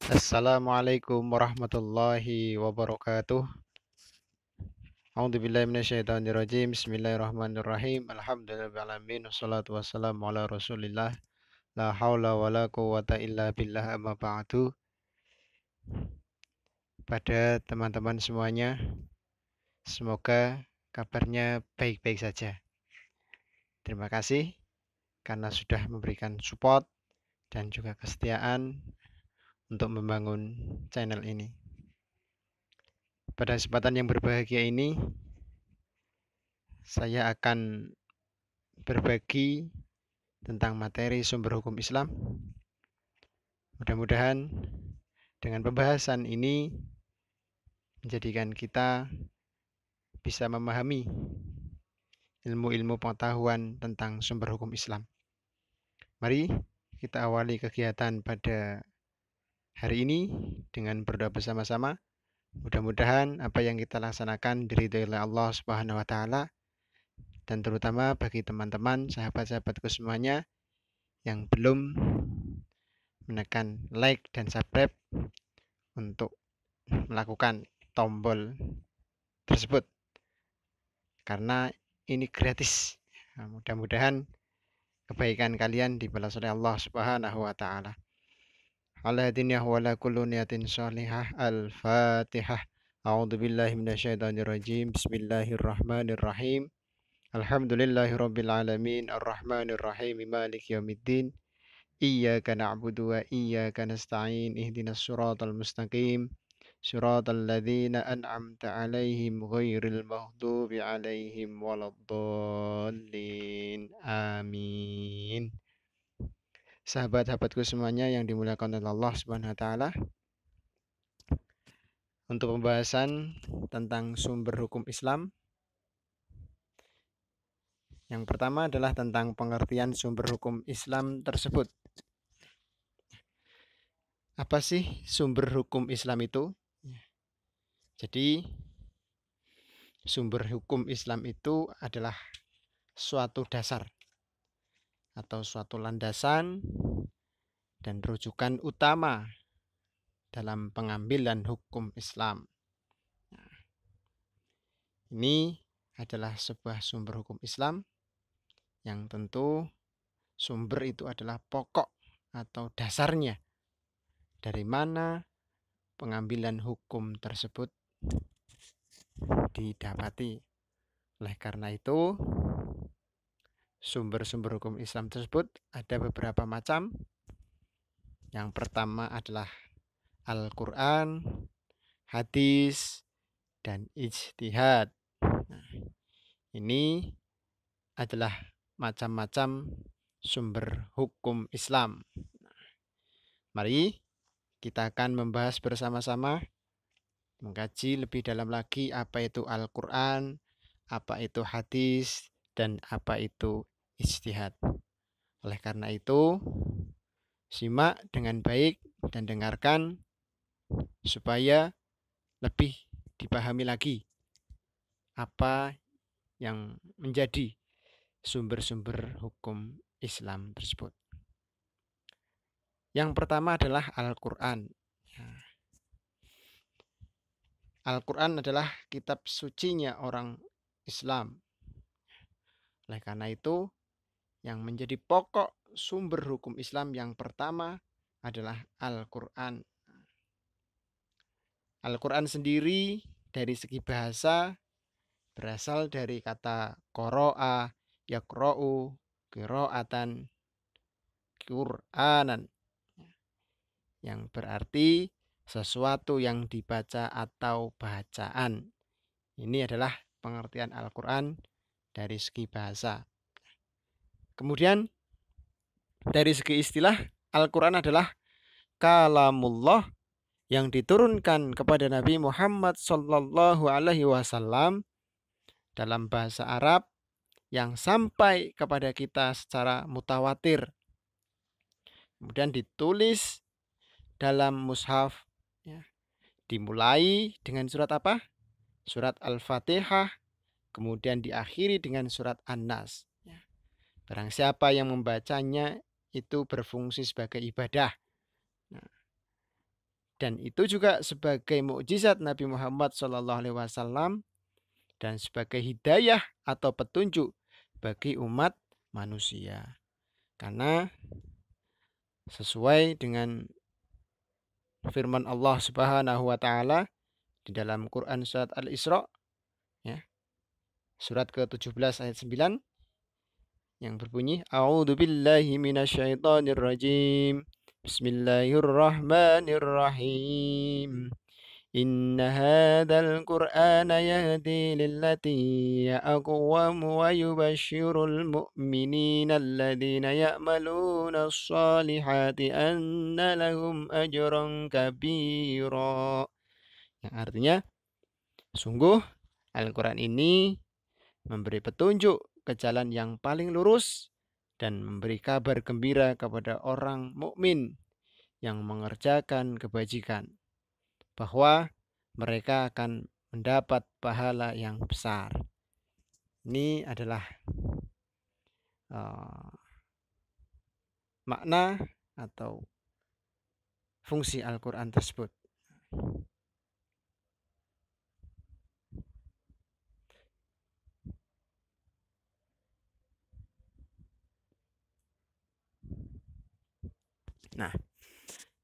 Assalamualaikum warahmatullahi wabarakatuh. A'udzubillahi minasyaitonirrajim. Bismillahirrahmanirrahim. Alhamdulillahirabbil alamin. Wassalatu wassalamu ala Rasulillah. La haula wala quwwata illa billah amma ba'du. Pada teman-teman semuanya, semoga kabarnya baik-baik saja. Terima kasih karena sudah memberikan support dan juga kesetiaan untuk membangun channel ini. Pada kesempatan yang berbahagia ini, saya akan berbagi tentang materi sumber hukum Islam. Mudah-mudahan dengan pembahasan ini menjadikan kita bisa memahami ilmu-ilmu pengetahuan tentang sumber hukum Islam. Mari kita awali kegiatan pada hari ini dengan berdoa bersama-sama. Mudah-mudahan apa yang kita laksanakan diridhoi oleh Allah Subhanahu wa taala, dan terutama bagi teman-teman, sahabat-sahabatku semuanya yang belum menekan like dan subscribe untuk melakukan tombol tersebut karena ini gratis. Nah, mudah-mudahan kebaikan kalian dibalas oleh Allah Subhanahu wa taala. Ala diniyah wala kullu niyatin shalihah. Al-Fatihah. A'udzu billahi minasyaitonir rajim. Bismillahirrahmanirrahim. Alhamdulillahirabbil alamin. Arrahmanir rahim. Maliki yaumiddin. Iyyaka na'budu wa iyyaka nasta'in. Ihdinas siratal mustaqim. Siratal ladzina an'amta 'alaihim ghairil maghdubi 'alaihim waladdallin. Amin. Sahabat-sahabatku semuanya yang dimuliakan oleh Allah Subhanahu wa taala, untuk pembahasan tentang sumber hukum Islam, yang pertama adalah tentang pengertian sumber hukum Islam tersebut. Apa sih sumber hukum Islam itu? Jadi, sumber hukum Islam itu adalah suatu dasar atau suatu landasan dan rujukan utama dalam pengambilan hukum Islam. Ini adalah sebuah sumber hukum Islam yang tentu sumber itu adalah pokok atau dasarnya dari mana pengambilan hukum tersebut didapati. Oleh karena itu, sumber-sumber hukum Islam tersebut ada beberapa macam. Yang pertama adalah Al-Quran, hadis, dan ijtihad. Nah, ini adalah macam-macam sumber hukum Islam. Mari kita akan membahas bersama-sama, mengkaji lebih dalam lagi apa itu Al-Quran, apa itu hadis, dan apa itu ijtihad. Oleh karena itu, simak dengan baik dan dengarkan supaya lebih dipahami lagi apa yang menjadi sumber-sumber hukum Islam tersebut. Yang pertama adalah Al-Quran. Al-Quran adalah kitab sucinya orang Islam. Oleh karena itu, yang menjadi pokok sumber hukum Islam yang pertama adalah Al-Quran. Al-Quran sendiri dari segi bahasa berasal dari kata qara'a, yaqra'u, qira'atan, Qur'anan, yang berarti sesuatu yang dibaca atau bacaan. Ini adalah pengertian Al-Quran dari segi bahasa. Kemudian dari segi istilah, Al-Quran adalah kalamullah yang diturunkan kepada Nabi Muhammad Sallallahu Alaihi Wasallam dalam bahasa Arab yang sampai kepada kita secara mutawatir. Kemudian ditulis dalam mushaf, ya. Dimulai dengan surat apa? Surat Al-Fatihah, kemudian diakhiri dengan surat An-Nas. Barang siapa yang membacanya itu berfungsi sebagai ibadah. Nah, Dan itu juga sebagai mukjizat Nabi Muhammad SAW dan sebagai hidayah atau petunjuk bagi umat manusia. Karena sesuai dengan firman Allah Subhanahu wa taala di dalam Quran surat Al-Isra, ya, surat ke-17 ayat 9 yang berbunyi A'udzubillahi minasyaitonir rajim. Bismillahirrahmanirrahim. Inna hadzal Qur'ana yahdi lillati hiya aqwam wa yubashshirul mu'minina alladhina ya'maluna as-salihati anna lahum ajran kabira. Yang artinya, sungguh Al-Quran ini memberi petunjuk ke jalan yang paling lurus dan memberi kabar gembira kepada orang mukmin yang mengerjakan kebajikan bahwa mereka akan mendapat pahala yang besar. Ini adalah makna atau fungsi Al-Quran tersebut. Nah,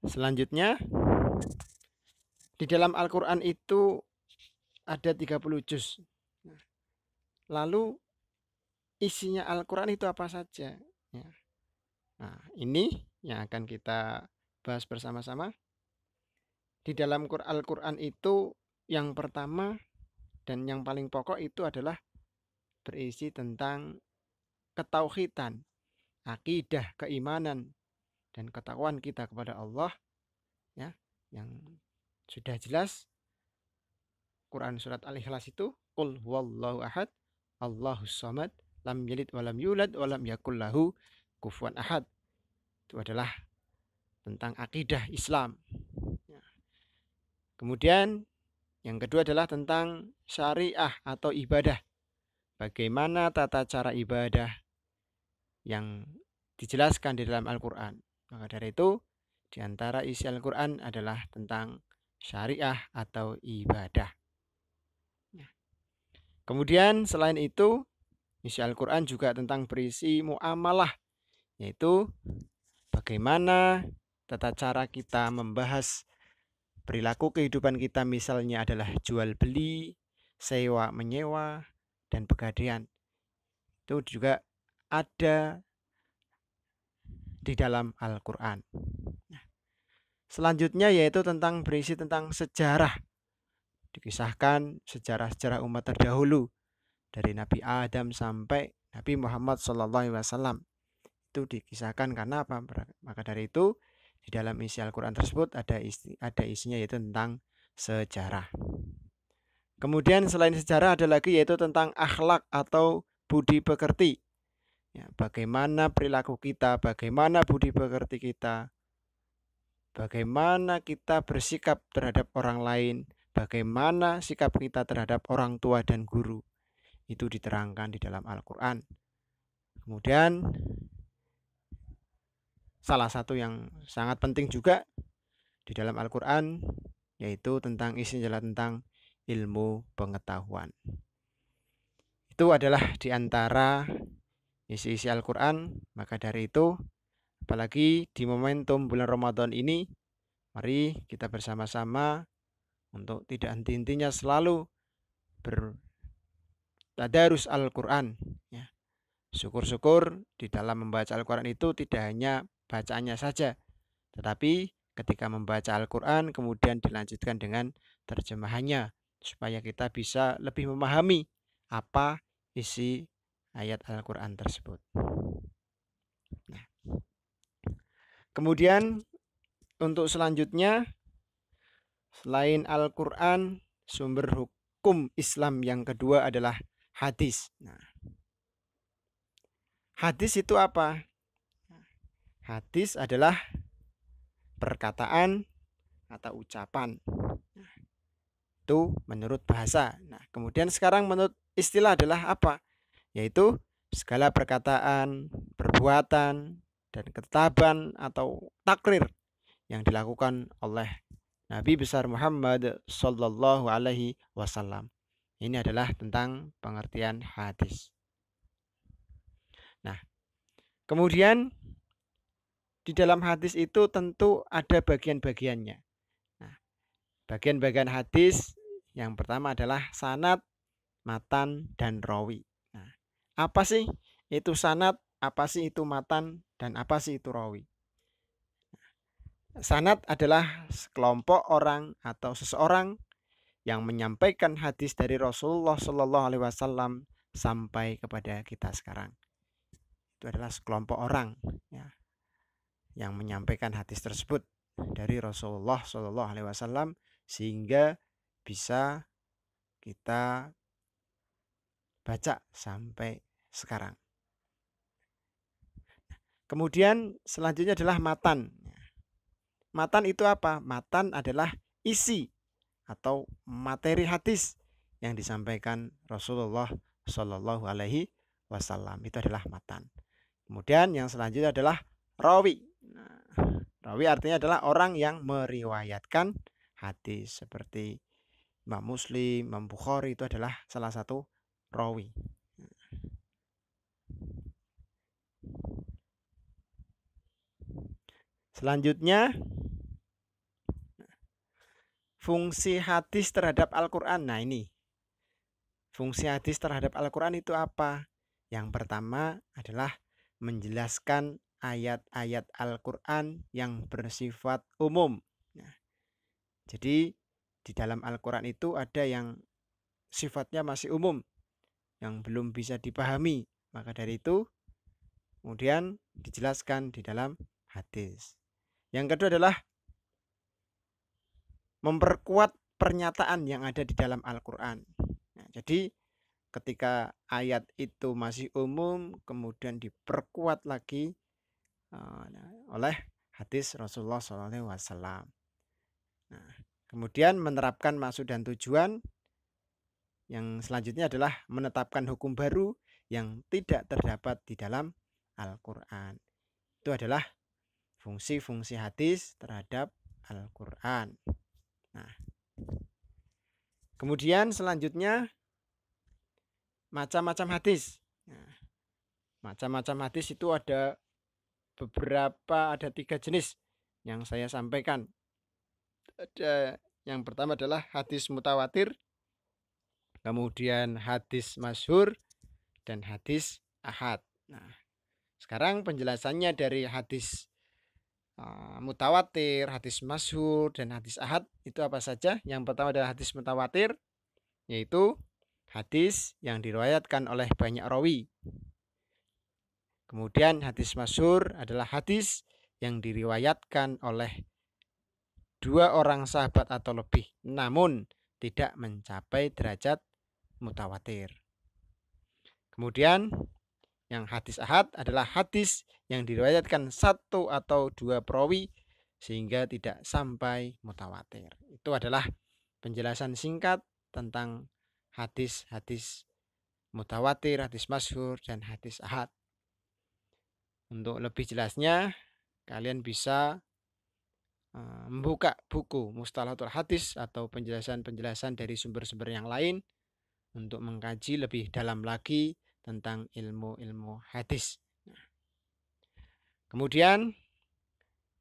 selanjutnya di dalam Al-Quran itu ada 30 juz. Lalu isinya Al-Quran itu apa saja? Nah, ini yang akan kita bahas bersama-sama. Di dalam Al-Quran itu yang pertama dan yang paling pokok itu adalah berisi tentang ketauhidan, akidah, keimanan, dan ketakwaan kita kepada Allah, ya, yang sudah jelas. Quran surat Al-Ikhlas itu Qul huwallahu ahad, Allahus samad, lam yalid walam yulad walam yakul lahu kufuwan ahad. Itu adalah tentang akidah Islam. Kemudian yang kedua adalah tentang syariah atau ibadah. Bagaimana tata cara ibadah yang dijelaskan di dalam Al-Quran. Maka dari itu, di antara isi Al-Quran adalah tentang syariah atau ibadah. Kemudian selain itu, isi Al-Quran juga tentang berisi muamalah, yaitu bagaimana tata cara kita membahas perilaku kehidupan kita, misalnya adalah jual beli, sewa menyewa, dan pegadaian. Itu juga ada di dalam Al-Quran. Selanjutnya yaitu tentang berisi tentang sejarah. Dikisahkan sejarah-sejarah umat terdahulu dari Nabi Adam sampai Nabi Muhammad SAW. Itu dikisahkan karena apa? Maka dari itu di dalam isi Al-Quran tersebut ada isinya yaitu tentang sejarah. Kemudian selain sejarah ada lagi yaitu tentang akhlak atau budi pekerti. Ya, bagaimana perilaku kita, bagaimana budi pekerti kita, bagaimana kita bersikap terhadap orang lain, bagaimana sikap kita terhadap orang tua dan guru. Itu diterangkan di dalam Al-Quran. Kemudian salah satu yang sangat penting juga di dalam Al-Quran yaitu tentang isinya adalah tentang ilmu pengetahuan. Itu adalah di antara isi-isi Al-Quran. Maka dari itu, apalagi di momentum bulan Ramadan ini, mari kita bersama-sama untuk tidak henti-hentinya selalu bertadarus Al-Quran. Ya. Syukur-syukur di dalam membaca Al-Quran itu tidak hanya bacaannya saja, tetapi ketika membaca Al-Quran kemudian dilanjutkan dengan terjemahannya, supaya kita bisa lebih memahami apa isi ayat Al-Quran tersebut. Nah, kemudian untuk selanjutnya, selain Al-Quran, sumber hukum Islam yang kedua adalah hadis. Nah, hadis itu apa? Hadis adalah perkataan atau ucapan. Itu menurut bahasa. Nah, kemudian sekarang menurut istilah adalah apa? Yaitu segala perkataan, perbuatan, dan ketetapan atau takrir yang dilakukan oleh Nabi besar Muhammad Sallallahu Alaihi Wasallam. Ini adalah tentang pengertian hadis. Nah, kemudian di dalam hadis itu tentu ada bagian-bagiannya. Nah, bagian-bagian hadis yang pertama adalah sanad, matan, dan rawi. Nah, apa sih itu sanad, apa sih itu matan, dan apa sih itu rawi? Sanad adalah sekelompok orang atau seseorang yang menyampaikan hadis dari Rasulullah Shallallahu Alaihi Wasallam sampai kepada kita sekarang. Itu adalah sekelompok orang ya, yang menyampaikan hadis tersebut dari Rasulullah Shallallahu Alaihi Wasallam sehingga bisa kita baca sampai sekarang. Kemudian selanjutnya adalah matan. Matan itu apa? Matan adalah isi atau materi hadis yang disampaikan Rasulullah Shallallahu Alaihi Wasallam. Itu adalah matan. Kemudian yang selanjutnya adalah rawi. Nah, rawi artinya adalah orang yang meriwayatkan hadis seperti Imam Muslim, Imam Bukhari itu adalah salah satu rawi. Selanjutnya fungsi hadis terhadap Al-Quran. Nah ini fungsi hadis terhadap Al-Quran itu apa? Yang pertama adalah menjelaskan ayat-ayat Al-Quran yang bersifat umum. Nah, jadi di dalam Al-Quran itu ada yang sifatnya masih umum, yang belum bisa dipahami. Maka dari itu kemudian dijelaskan di dalam hadis. Yang kedua adalah memperkuat pernyataan yang ada di dalam Al-Quran. Nah, jadi ketika ayat itu masih umum, kemudian diperkuat lagi oleh hadis Rasulullah SAW. Nah, kemudian menerapkan maksud dan tujuan. Yang selanjutnya adalah menetapkan hukum baru yang tidak terdapat di dalam Al-Quran. Itu adalah fungsi-fungsi hadis terhadap Al-Quran. Nah, kemudian selanjutnya macam-macam hadis. Nah, macam-macam hadis itu ada beberapa, ada 3 jenis yang saya sampaikan. Ada yang pertama adalah hadis mutawatir, kemudian hadis masyhur, dan hadis ahad. Nah, sekarang penjelasannya dari hadis mutawatir, hadis masyhur, dan hadis ahad itu apa saja? Yang pertama adalah hadis mutawatir, yaitu hadis yang diriwayatkan oleh banyak rawi. Kemudian hadis masyhur adalah hadis yang diriwayatkan oleh 2 orang sahabat atau lebih, namun tidak mencapai derajat mutawatir. Kemudian yang hadis ahad adalah hadis yang diriwayatkan 1 atau 2 perawi sehingga tidak sampai mutawatir. Itu adalah penjelasan singkat tentang hadis-hadis mutawatir, hadis masyhur, dan hadis ahad. Untuk lebih jelasnya, kalian bisa membuka buku Mustalahatul Hadis atau penjelasan-penjelasan dari sumber-sumber yang lain untuk mengkaji lebih dalam lagi tentang ilmu-ilmu hadis. Kemudian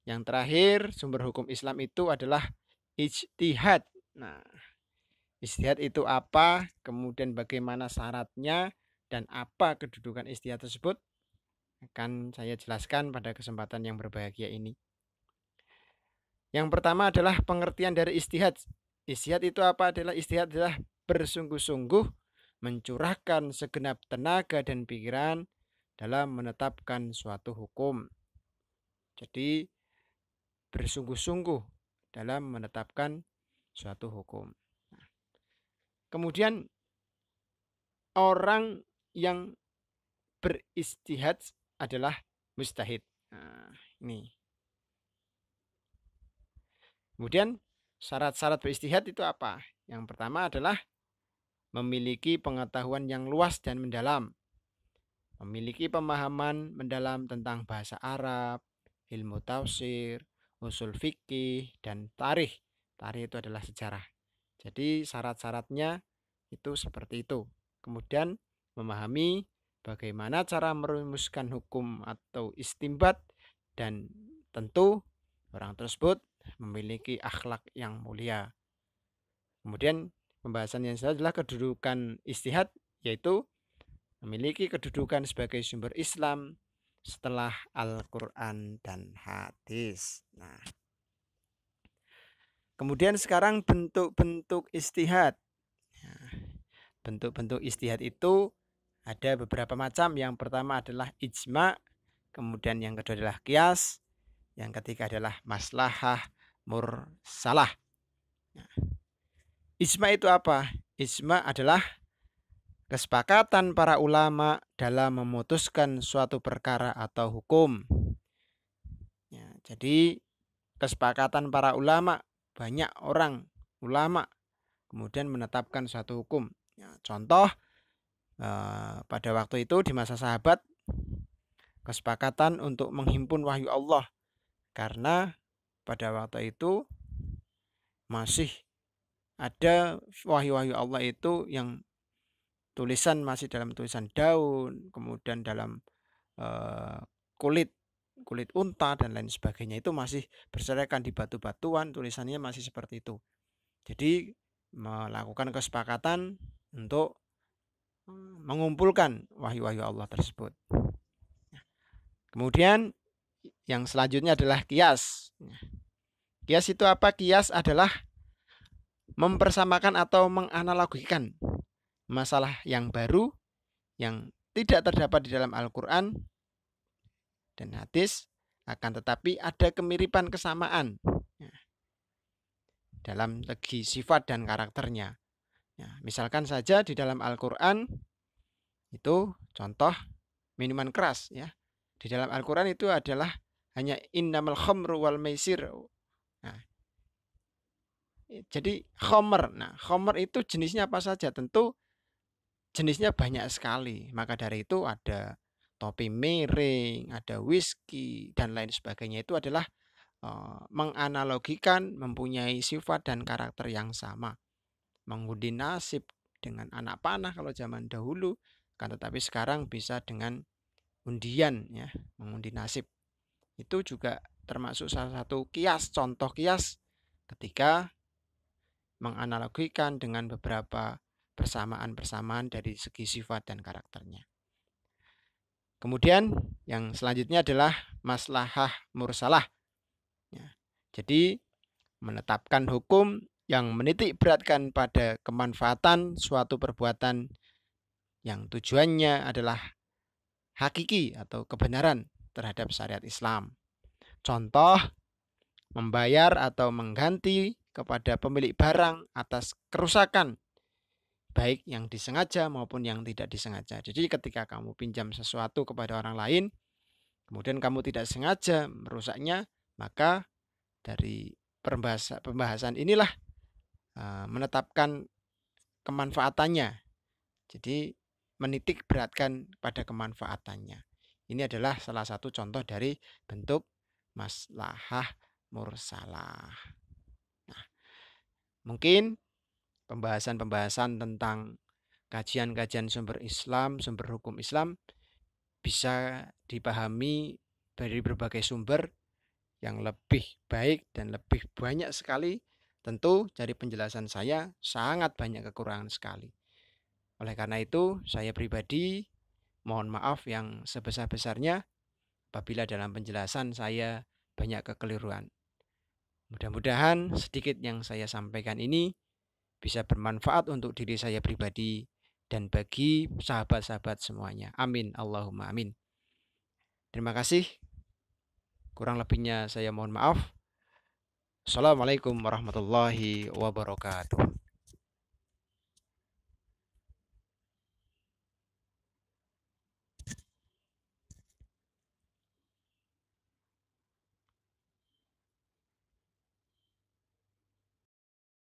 yang terakhir, sumber hukum Islam itu adalah ijtihad. Nah, ijtihad itu apa? Kemudian bagaimana syaratnya dan apa kedudukan ijtihad tersebut? Akan saya jelaskan pada kesempatan yang berbahagia ini. Yang pertama adalah pengertian dari ijtihad. Ijtihad itu apa? Ijtihad adalah bersungguh-sungguh mencurahkan segenap tenaga dan pikiran dalam menetapkan suatu hukum. Jadi bersungguh-sungguh dalam menetapkan suatu hukum. Kemudian orang yang beristihad adalah mujtahid. Nah, ini. Kemudian syarat-syarat beristihad itu apa? Yang pertama adalah memiliki pengetahuan yang luas dan mendalam, memiliki pemahaman mendalam tentang bahasa Arab, ilmu tafsir, usul fikih, dan tarikh, Tarikh itu adalah sejarah. Jadi syarat-syaratnya itu seperti itu. Kemudian memahami bagaimana cara merumuskan hukum atau istimbat, dan tentu orang tersebut memiliki akhlak yang mulia. Kemudian pembahasan yang selanjutnya adalah kedudukan ijtihad, yaitu memiliki kedudukan sebagai sumber Islam setelah Al-Quran dan hadis. Nah, kemudian sekarang bentuk-bentuk ijtihad. Bentuk-bentuk ijtihad itu ada beberapa macam. Yang pertama adalah ijma, kemudian yang kedua adalah qiyas, yang ketiga adalah maslahah mursalah. Ijma itu apa? Ijma adalah kesepakatan para ulama dalam memutuskan suatu perkara atau hukum. Ya, jadi kesepakatan para ulama, banyak orang ulama kemudian menetapkan suatu hukum. Ya, contoh pada waktu itu di masa sahabat, kesepakatan untuk menghimpun wahyu Allah, karena pada waktu itu masih ada wahyu-wahyu Allah itu yang tulisan masih dalam tulisan daun, kemudian dalam kulit unta dan lain sebagainya, itu masih berserakan di batu-batuan, tulisannya masih seperti itu. Jadi melakukan kesepakatan untuk mengumpulkan wahyu-wahyu Allah tersebut. Kemudian yang selanjutnya adalah qiyas. Qiyas itu apa? Qiyas adalah mempersamakan atau menganalogikan masalah yang baru yang tidak terdapat di dalam Al-Quran dan hadis, akan tetapi ada kemiripan kesamaan dalam segi sifat dan karakternya. Misalkan saja di dalam Al-Quran itu contoh minuman keras, ya. Di dalam Al-Quran itu adalah hanya innamal khamru wal maisir. Nah, jadi khamr. Nah, khamr itu jenisnya apa saja? Tentu jenisnya banyak sekali. Maka dari itu ada topi miring, ada whisky, dan lain sebagainya. Itu adalah menganalogikan mempunyai sifat dan karakter yang sama. Mengundi nasib dengan anak panah kalau zaman dahulu, kan, tetapi sekarang bisa dengan undian, ya, mengundi nasib. Itu juga termasuk salah satu qiyas, contoh qiyas ketika menganalogikan dengan beberapa persamaan-persamaan dari segi sifat dan karakternya. Kemudian yang selanjutnya adalah maslahah mursalah. Ya, jadi menetapkan hukum yang menitik beratkan pada kemanfaatan suatu perbuatan yang tujuannya adalah hakiki atau kebenaran terhadap syariat Islam. Contoh, membayar atau mengganti kepada pemilik barang atas kerusakan, baik yang disengaja maupun yang tidak disengaja. Jadi ketika kamu pinjam sesuatu kepada orang lain, kemudian kamu tidak sengaja merusaknya, maka dari pembahasan inilah menetapkan kemanfaatannya. Jadi menitik beratkan pada kemanfaatannya. Ini adalah salah satu contoh dari bentuk maslahah mursalah. Nah, mungkin pembahasan-pembahasan tentang kajian-kajian sumber Islam, sumber hukum Islam bisa dipahami dari berbagai sumber yang lebih baik dan lebih banyak sekali. Tentu dari penjelasan saya sangat banyak kekurangan sekali. Oleh karena itu, saya pribadi mohon maaf yang sebesar-besarnya apabila dalam penjelasan saya banyak kekeliruan. Mudah-mudahan sedikit yang saya sampaikan ini bisa bermanfaat untuk diri saya pribadi dan bagi sahabat-sahabat semuanya. Amin. Allahumma amin. Terima kasih. Kurang lebihnya saya mohon maaf. Assalamualaikum warahmatullahi wabarakatuh.